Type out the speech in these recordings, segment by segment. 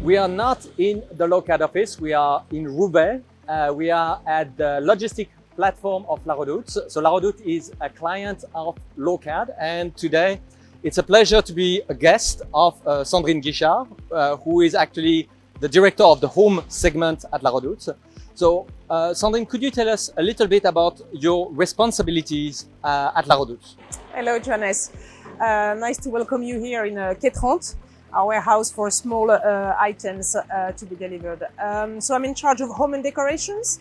We are not in the Lokad office, we are in Roubaix. We are at the logistic platform of La Redoute. So La Redoute is a client of Lokad, and today it's a pleasure to be a guest of Sandrine Guichard, who is actually the director of the home segment at La Redoute. So Sandrine, could you tell us a little bit about your responsibilities at La Redoute? Hello, Johannes. Nice to welcome you here in Quai30, our warehouse for small items to be delivered. So I'm in charge of home and decorations,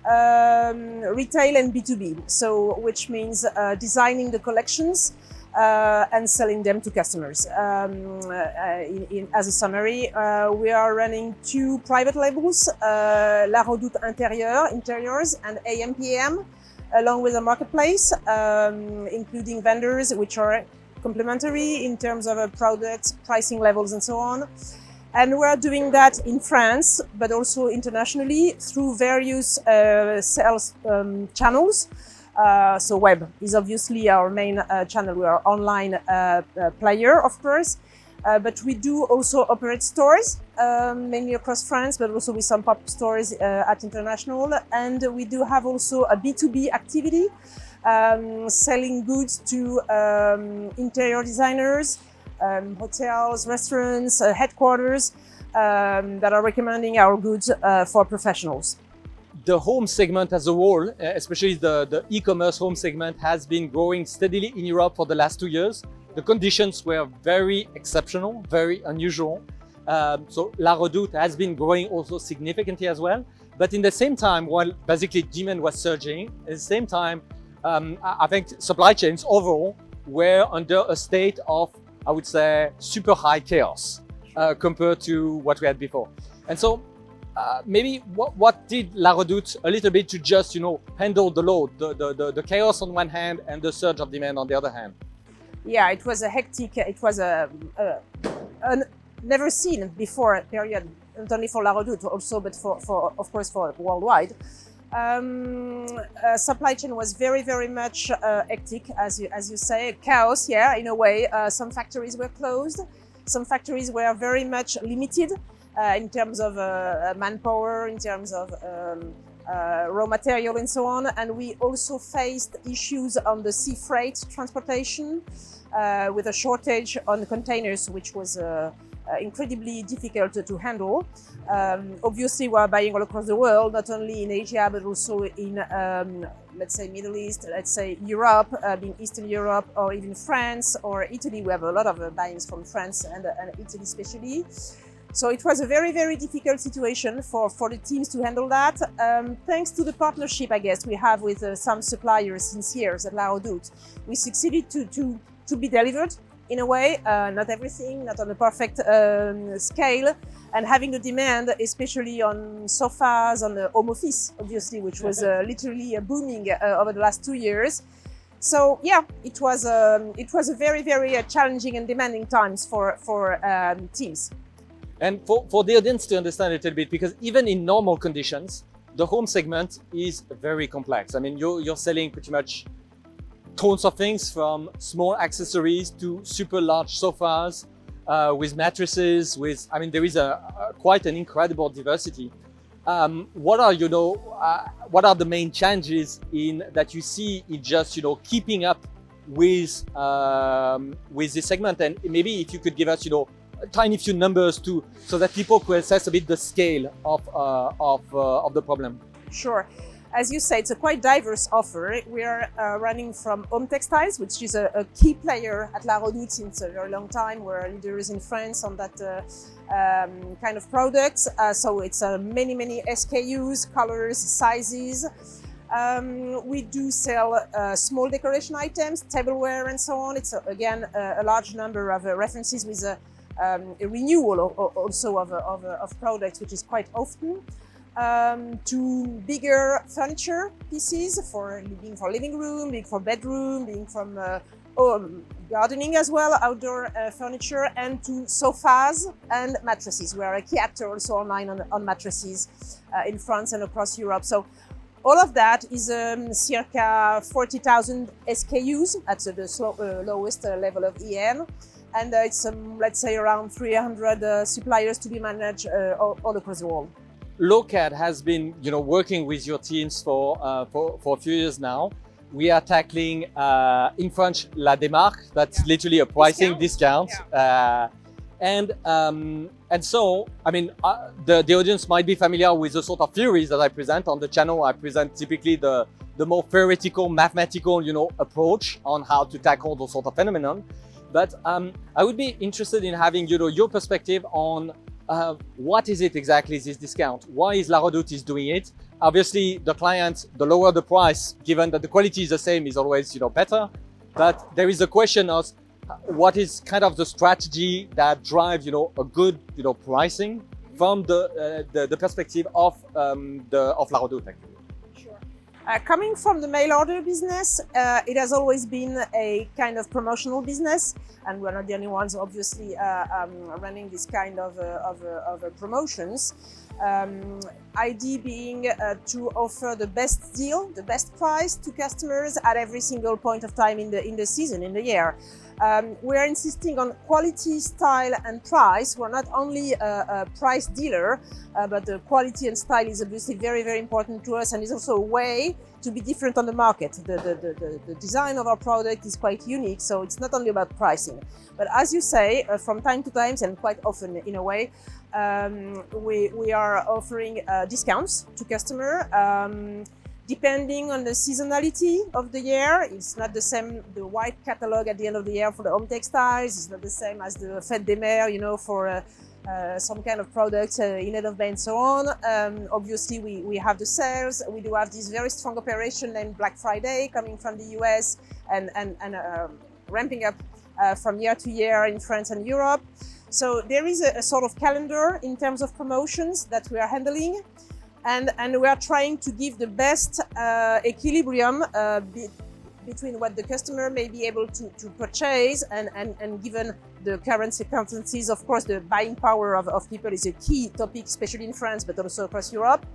retail and B2B. So which means designing the collections and selling them to customers. As a summary, we are running 2 private labels, La Redoute Interiors and AMPM, along with a marketplace, including vendors which are complementary in terms of products, pricing levels and so on. And we're doing that in France, but also internationally through various sales channels. So web is obviously our main channel. We are online player, of course, but we do also operate stores, mainly across France, but also with some pop-up stores at international. And we do have also a B2B activity, selling goods to interior designers, hotels, restaurants, headquarters that are recommending our goods for professionals. The home segment as a whole, especially the e-commerce home segment, has been growing steadily in Europe for the last 2 years. The conditions were very exceptional, very unusual. So La Redoute has been growing also significantly as well. But in the same time, while basically demand was surging, at the same time, I think supply chains overall were under a state of, I would say, super high chaos compared to what we had before. And so maybe what did La Redoute a little bit to just, handle the load, the chaos on one hand and the surge of demand on the other hand? Yeah, it was a hectic, it was a never seen before period, not only for La Redoute also, but for of course for worldwide. Supply chain was very much hectic, as you say, chaos. Yeah, in a way. Some factories were closed. Some factories were very much limited in terms of manpower, in terms of raw material, and so on. And we also faced issues on the sea freight transportation with a shortage on containers, which was incredibly difficult to handle. Obviously, we are buying all across the world, not only in Asia, but also in, let's say, Middle East, let's say Europe, being Eastern Europe, or even France or Italy. We have a lot of buyings from France and Italy especially. So it was a very difficult situation for the teams to handle that. Thanks to the partnership, I guess, we have with some suppliers since years at La Redoute, we succeeded to be delivered in a way, not everything, not on a perfect scale, and having the demand, especially on sofas, on the home office, obviously, which was literally booming over the last 2 years. So yeah, it was a very challenging and demanding times for teams. And for the audience to understand a little bit, because even in normal conditions, the home segment is very complex. I mean, you're selling pretty much tons of things, from small accessories to super large sofas with mattresses. There is quite an incredible diversity. What are the main challenges that you see in just keeping up with this segment? And maybe if you could give us a tiny few numbers so that people could assess a bit the scale of the problem. Sure. As you say, it's a quite diverse offer. We are running from home textiles, which is a key player at La Redoute since a very long time. We're leaders in France on that kind of products. So it's many SKUs, colors, sizes. We do sell small decoration items, tableware and so on. It's again a large number of references with a renewal also of products, which is quite often. To bigger furniture pieces for living room, being for bedroom, being from gardening as well, outdoor furniture, and to sofas and mattresses. We are a key actor also online on mattresses in France and across Europe. So All of that is circa 40,000 SKUs at the lowest level of EM. And it's, let's say, around 300 suppliers to be managed all across the world. Lokad has been, working with your teams for a few years now. We are tackling in French la démarque. That's literally a pricing discount. And so, I mean, the audience might be familiar with the sort of theories that I present on the channel. I present typically the more theoretical, mathematical, approach on how to tackle those sort of phenomenon. But I would be interested in having, your perspective on what is it exactly, this discount? Why is La Redoute is doing it? Obviously, the client, the lower the price, given that the quality is the same, is always, better. But there is a question of what is kind of the strategy that drives, a good, pricing from the perspective of La Redoute, actually. Coming from the mail order business, it has always been a kind of promotional business, and we're not the only ones, obviously, running this kind of promotions. Idea being to offer the best deal, the best price to customers at every single point of time in the season, in the year. We are insisting on quality, style, and price. We're not only a price dealer, but the quality and style is obviously very, very important to us, and is also a way to be different on the market. The design of our product is quite unique, so it's not only about pricing. But as you say, from time to time, and quite often in a way, we are offering discounts to customer. Depending on the seasonality of the year, it's not the same, the white catalog at the end of the year for the home textiles, it's not the same as the Fête des Mères, for some kind of products in end of May and so on. Obviously, we have the sales. We do have this very strong operation named Black Friday coming from the US and ramping up from year to year in France and Europe. So there is a sort of calendar in terms of promotions that we are handling. And we are trying to give the best equilibrium between what the customer may be able to purchase and given the current circumstances, of course, the buying power of people is a key topic, especially in France, but also across Europe.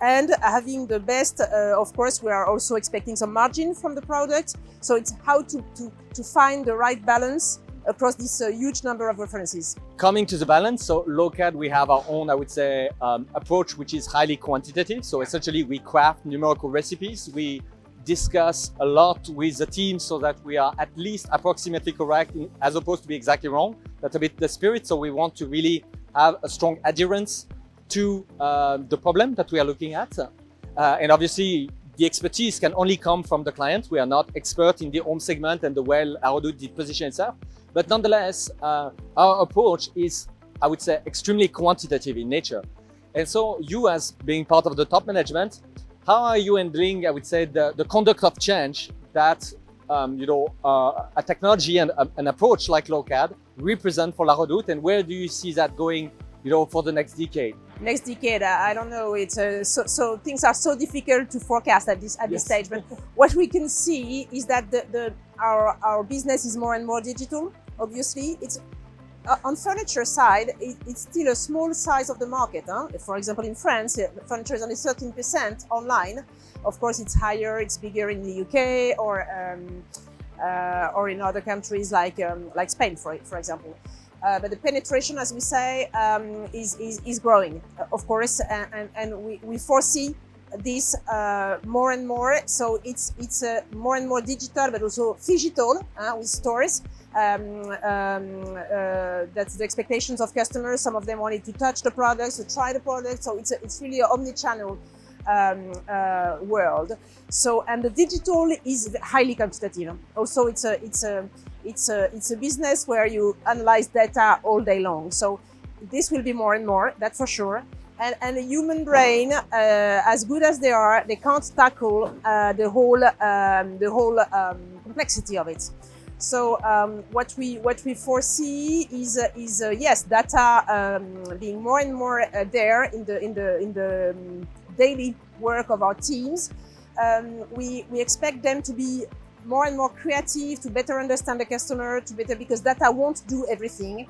And having the best, of course, we are also expecting some margin from the product. So it's how to find the right balance across this huge number of references. Coming to the balance, so Lokad, we have our own, I would say, approach, which is highly quantitative. So essentially, we craft numerical recipes. We discuss a lot with the team so that we are at least approximately correct, as opposed to be exactly wrong. That's a bit the spirit. So we want to really have a strong adherence to the problem that we are looking at. And obviously, the expertise can only come from the client. We are not expert in the home segment and the well La Redoute did position itself. But nonetheless, our approach is, I would say, extremely quantitative in nature. And so you, as being part of the top management, how are you handling, I would say, the conduct of change that, a technology and an approach like Lokad represent for La Redoute, and where do you see that going, for the next decade? Next decade, I don't know. It's so things are so difficult to forecast at this stage. But what we can see is that our business is more and more digital. Obviously, it's on furniture side. It's still a small size of the market. For example, in France, furniture is only 13% online. Of course, it's higher. It's bigger in the UK or in other countries like Spain, for example. But the penetration, as we say, is growing, of course, and we foresee this more and more. So it's more and more digital, but also phygital with stores. That's the expectations of customers. Some of them wanted to touch the products, to try the products. So it's really an omni-channel world. So, and the digital is highly quantitative. Also, it's a business where you analyze data all day long. So this will be more and more, that's for sure. And the human brain, as good as they are, they can't tackle the whole complexity of it. So what we foresee is yes, data being more and more there in the daily work of our teams. We expect them to be more and more creative, to better understand the customer, because data won't do everything.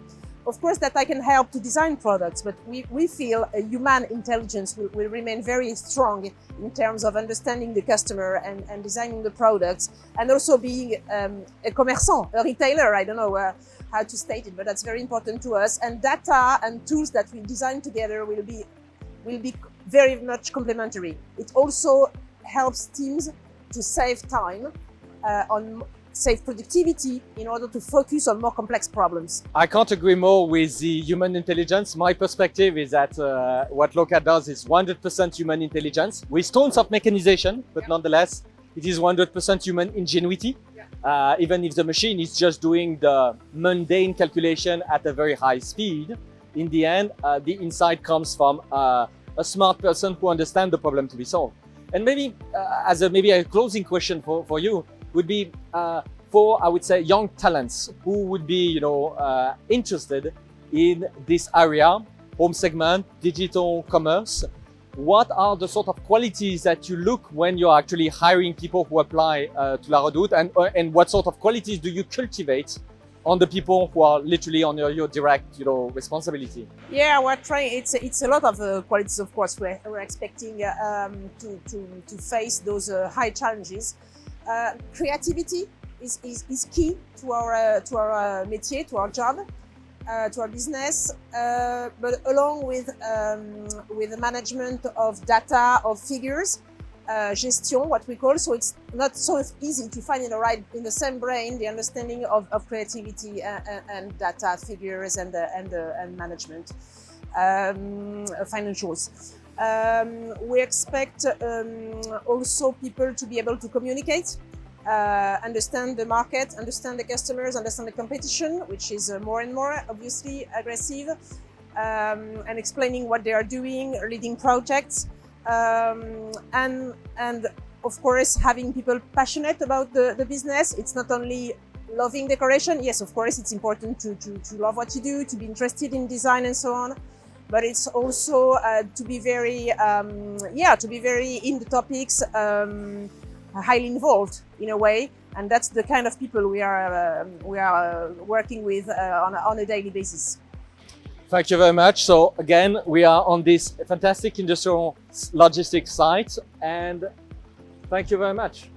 Of course, data can help to design products, but we feel human intelligence will remain very strong in terms of understanding the customer and designing the products, and also being a commerçant, a retailer. I don't know how to state it, but that's very important to us. And data and tools that we design together will be very much complementary. It also helps teams to save time save productivity in order to focus on more complex problems. I can't agree more with the human intelligence. My perspective is that what Lokad does is 100% human intelligence with tons of mechanization, but nonetheless, it is 100% human ingenuity. Even if the machine is just doing the mundane calculation at a very high speed, in the end, the insight comes from a smart person who understands the problem to be solved. And maybe as maybe a closing question for you would be for, I would say, young talents who would be, interested in this area, home segment, digital commerce. What are the sort of qualities that you look when you're actually hiring people who apply to La Redoute, and what sort of qualities do you cultivate on the people who are literally on your direct, responsibility? Yeah, we're trying. It's a lot of qualities, of course. We're expecting to face those high challenges. Creativity is key to our métier, to our job, to our business. But along with the management of data, of figures, gestion, what we call. So it's not so easy to find in the same brain the understanding of creativity and data, figures, and management, financials. We expect also people to be able to communicate, understand the market, understand the customers, understand the competition, which is more and more obviously aggressive, and explaining what they are doing, leading projects, and of course having people passionate about the business. It's not only loving decoration. Yes, of course, it's important to love what you do, to be interested in design and so on. But it's also to be very in the topics, highly involved in a way, and that's the kind of people we are working with on a daily basis. Thank you very much. So again, we are on this fantastic industrial logistics site, and thank you very much.